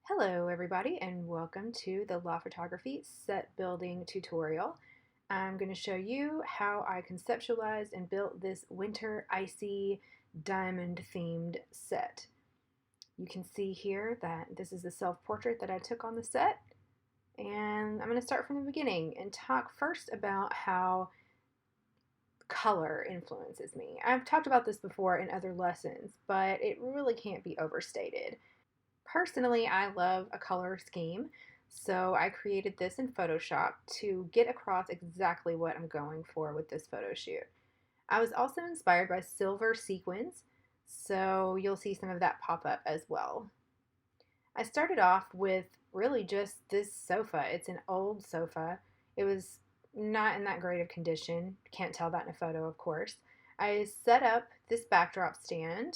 Hello everybody and welcome to the Law Photography set building tutorial. I'm going to show you how I conceptualized and built this winter icy diamond themed set. You can see here that this is the self-portrait that I took on the set, and I'm going to start from the beginning and talk first about how color influences me. I've talked about this before in other lessons, but it really can't be overstated. Personally, I love a color scheme, so I created this in Photoshop to get across exactly what I'm going for with this photo shoot. I was also inspired by silver sequins, so you'll see some of that pop up as well. I started off with really just this sofa. It's an old sofa. It was not in that great of condition. Can't tell that in a photo, of course. I set up this backdrop stand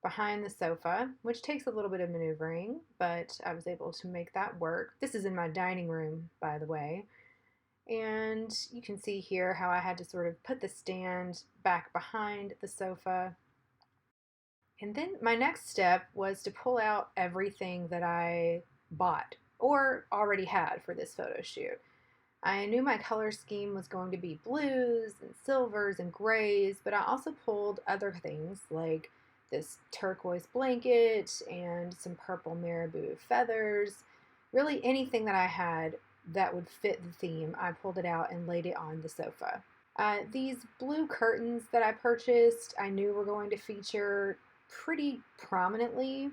behind the sofa, which takes a little bit of maneuvering, but I was able to make that work. This is in my dining room, by the way. And you can see here how I had to sort of put the stand back behind the sofa. And then my next step was to pull out everything that I bought or already had for this photo shoot. I knew my color scheme was going to be blues and silvers and grays, but I also pulled other things like this turquoise blanket and some purple marabou feathers. Really anything that I had that would fit the theme, I pulled it out and laid it on the sofa. These blue curtains that I purchased, I knew were going to feature pretty prominently.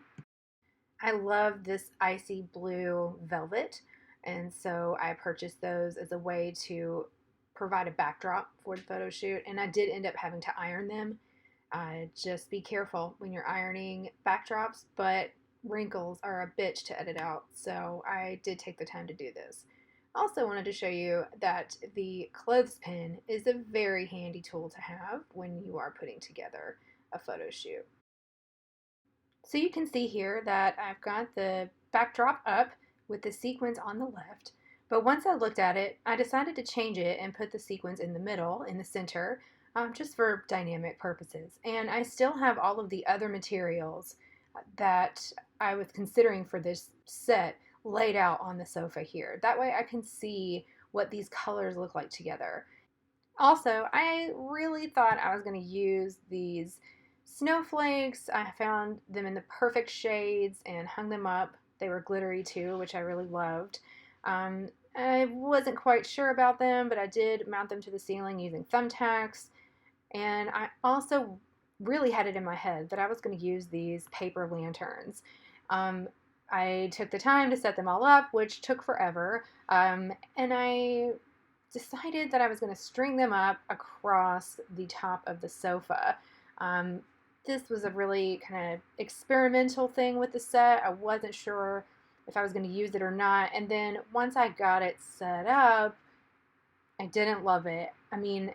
I love this icy blue velvet, and so I purchased those as a way to provide a backdrop for the photo shoot, and I did end up having to iron them. Just be careful when you're ironing backdrops, but wrinkles are a bitch to edit out, so I did take the time to do this. Also wanted to show you that the clothespin is a very handy tool to have when you are putting together a photo shoot. So you can see here that I've got the backdrop up with the sequins on the left, but once I looked at it, I decided to change it and put the sequins in the middle, in the center, just for dynamic purposes. And I still have all of the other materials that I was considering for this set laid out on the sofa here. That way I can see what these colors look like together. Also, I really thought I was going to use these snowflakes. I found them in the perfect shades and hung them up. They were glittery too, which I really loved. I wasn't quite sure about them, but I did mount them to the ceiling using thumbtacks. And I also really had it in my head that I was going to use these paper lanterns. Um, I took the time to set them all up, which took forever. And I decided that I was going to string them up across the top of the sofa. Um, this was a really kind of experimental thing with the set. I wasn't sure if I was going to use it or not. And then once I got it set up, I didn't love it. I mean,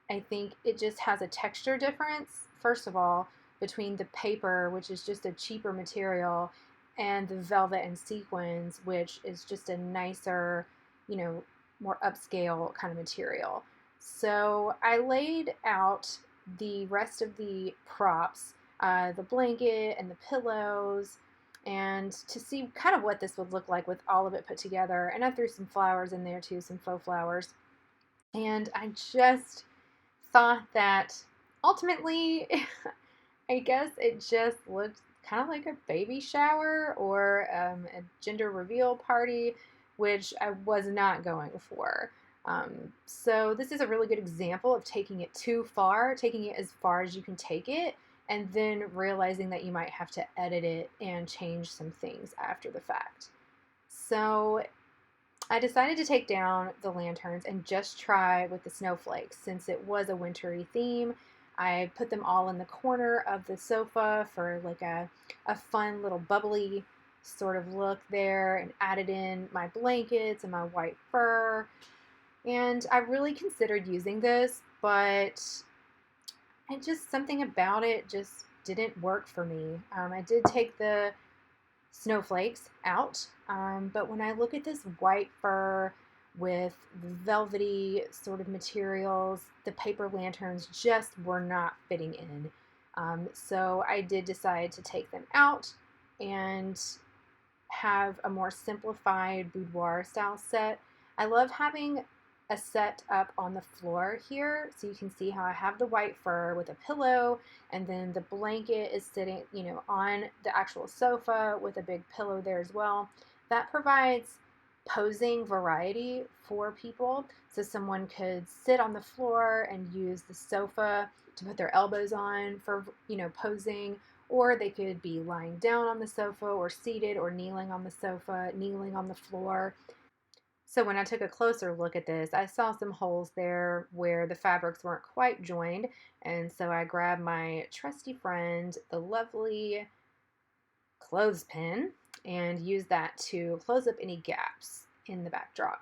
I think it just has a texture difference, first of all, between the paper, which is just a cheaper material, and the velvet and sequins, which is just a nicer, you know, more upscale kind of material. So I laid out the rest of the props, the blanket and the pillows, and to see kind of what this would look like with all of it put together. And I threw some flowers in there too, some faux flowers. And I just thought that ultimately, I guess it just looked kind of like a baby shower or a gender reveal party, which I was not going for. So this is a really good example of taking it too far, taking it as far as you can take it, and then realizing that you might have to edit it and change some things after the fact. So I decided to take down the lanterns and just try with the snowflakes since it was a wintry theme. I put them all in the corner of the sofa for like a fun little bubbly sort of look there, and added in my blankets and my white fur. And I really considered using this, but something about it just didn't work for me. I did take the snowflakes out. But when I look at this white fur with velvety sort of materials, the paper lanterns just were not fitting in. So I did decide to take them out and have a more simplified boudoir style set. I love having a set up on the floor here, so you can see how I have the white fur with a pillow, and then the blanket is sitting, on the actual sofa with a big pillow there as well. That provides posing variety for people, so someone could sit on the floor and use the sofa to put their elbows on for, posing, or they could be lying down on the sofa or seated or kneeling on the sofa, kneeling on the floor. So when I took a closer look at this, I saw some holes there where the fabrics weren't quite joined, and so I grabbed my trusty friend, the lovely clothespin, and used that to close up any gaps in the backdrop.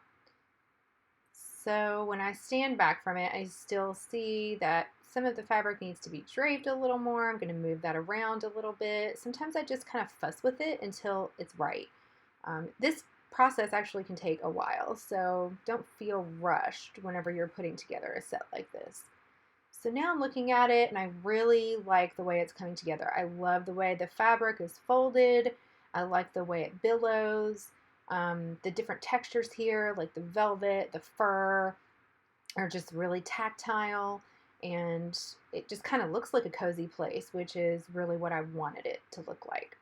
So when I stand back from it, I still see that some of the fabric needs to be draped a little more. I'm going to move that around a little bit. Sometimes I just kind of fuss with it until it's right. This process actually can take a while, so don't feel rushed whenever you're putting together a set like this. So now I'm looking at it and I really like the way it's coming together. I love the way the fabric is folded. I like the way it billows. The different textures here, like the velvet, the fur, are just really tactile, and it just kind of looks like a cozy place, which is really what I wanted it to look like.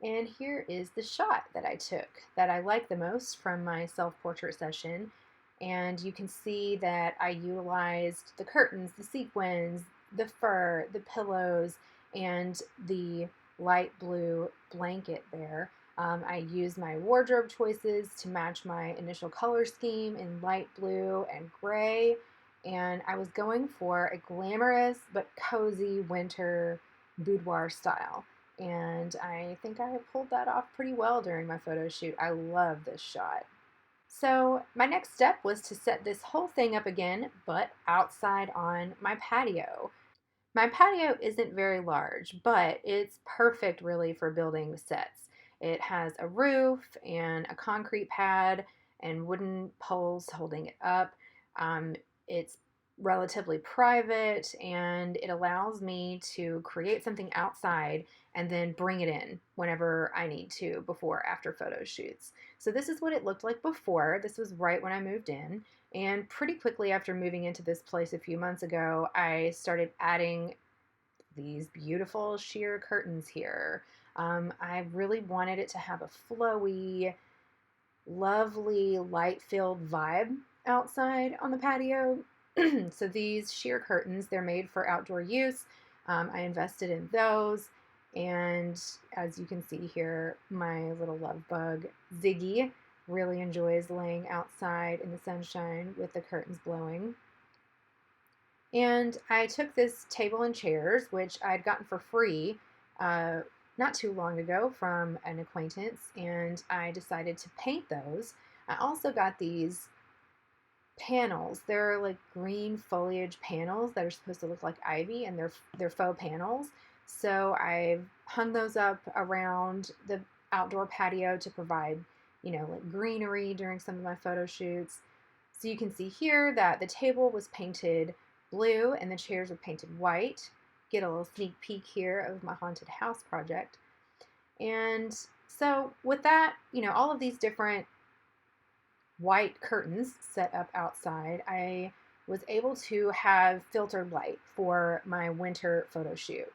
And here is the shot that I took that I like the most from my self-portrait session. And you can see that I utilized the curtains, the sequins, the fur, the pillows, and the light blue blanket there. I used my wardrobe choices to match my initial color scheme in light blue and gray. And I was going for a glamorous but cozy winter boudoir style. And I think I pulled that off pretty well during my photo shoot. I love this shot. So my next step was to set this whole thing up again, but outside on my patio. My patio isn't very large, but it's perfect really for building sets. It has a roof and a concrete pad and wooden poles holding it up. It's relatively private, and it allows me to create something outside and then bring it in whenever I need to before or after photo shoots. So this is what it looked like before. This was right when I moved in. And pretty quickly after moving into this place a few months ago, I started adding these beautiful sheer curtains here. I really wanted it to have a flowy, lovely, light-filled vibe outside on the patio. So these sheer curtains, they're made for outdoor use. I invested in those. And as you can see here, my little love bug, Ziggy, really enjoys laying outside in the sunshine with the curtains blowing. And I took this table and chairs, which I'd gotten for free not too long ago from an acquaintance, and I decided to paint those. I also got these panels. They're like green foliage panels that are supposed to look like ivy, and they're faux panels. So I've hung those up around the outdoor patio to provide, like greenery during some of my photo shoots. So you can see here that the table was painted blue and the chairs were painted white. Get a little sneak peek here of my haunted house project. And so with that, all of these different white curtains set up outside, I was able to have filtered light for my winter photo shoot.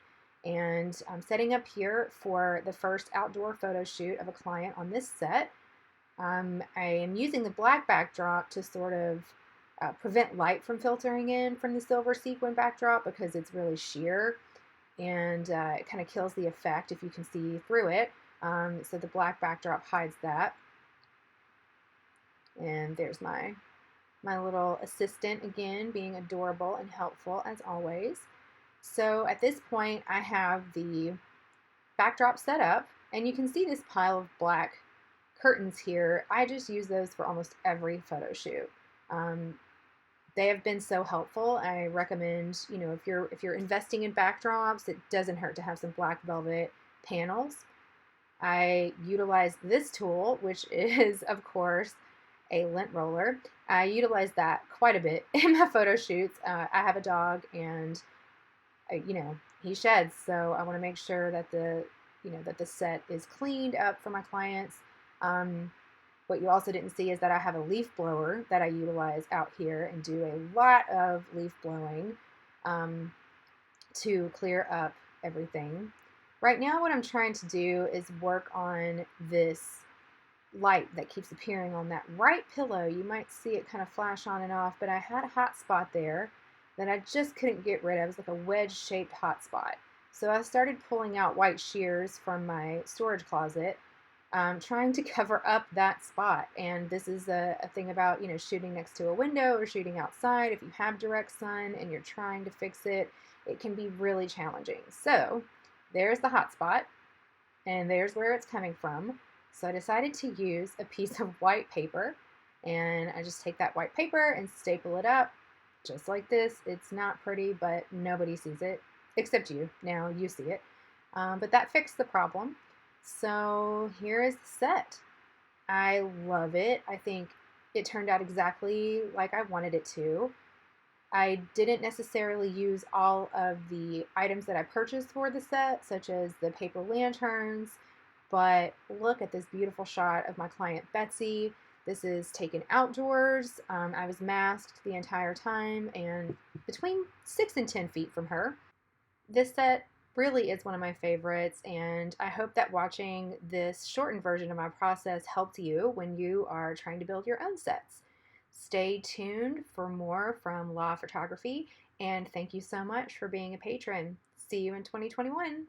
And I'm setting up here for the first outdoor photo shoot of a client on this set. I am using the black backdrop to sort of prevent light from filtering in from the silver sequin backdrop because it's really sheer, and it kind of kills the effect if you can see through it. So the black backdrop hides that. And there's my little assistant again, being adorable and helpful as always. So at this point I have the backdrop set up, and you can see this pile of black curtains here. I just use those for almost every photo shoot. They have been so helpful. I recommend, if you're investing in backdrops, it doesn't hurt to have some black velvet panels. I utilize this tool, which is, of course, a lint roller. I utilize that quite a bit in my photo shoots. I have a dog, and he sheds, so I want to make sure that the that the set is cleaned up for my clients. What you also didn't see is that I have a leaf blower that I utilize out here and do a lot of leaf blowing to clear up everything. Right now what I'm trying to do is work on this light that keeps appearing on that right pillow. You might see it kind of flash on and off, but I had a hot spot there that I just couldn't get rid of. It was like a wedge-shaped hot spot. So I started pulling out white shears from my storage closet, trying to cover up that spot. And this is a thing about, shooting next to a window or shooting outside. If you have direct sun and you're trying to fix it, it can be really challenging. So there's the hot spot, and there's where it's coming from. So I decided to use a piece of white paper, and I just take that white paper and staple it up just like this. It's not pretty, but nobody sees it except you. Now you see it. But that fixed the problem. So here is the set. I love it. I think it turned out exactly like I wanted it to. I didn't necessarily use all of the items that I purchased for the set, such as the paper lanterns, but look at this beautiful shot of my client Betsy. This is taken outdoors. I was masked the entire time and between 6 and 10 feet from her. This set really is one of my favorites, and I hope that watching this shortened version of my process helped you when you are trying to build your own sets. Stay tuned for more from Law Photography, and thank you so much for being a patron. See you in 2021.